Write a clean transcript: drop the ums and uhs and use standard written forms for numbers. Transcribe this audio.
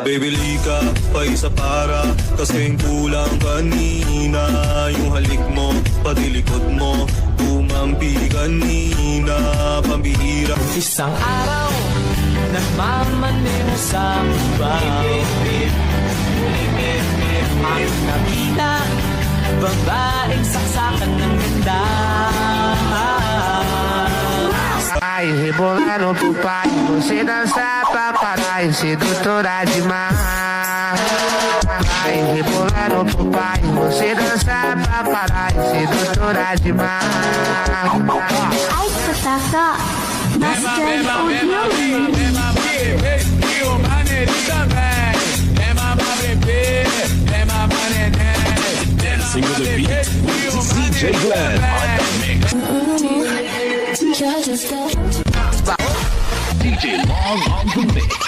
Bibili ka pa isa para kasing kulang kanina. Yung halik mo, pati likod mo, tumampi kanina. Pambihira. Isang araw, nagmamaneho sa bawit. Ang nakita, babaeng saksakan ng ganda. Ai, rebolar no pai, você dança pra caralho, sedutora demais. Ai, rebolar no pai, você dança pra caralho, sedutora demais. Ai, Kotaka, Master Audio. Dancing with the beat with DJ Glenn on the mix. DJ Long on the mix.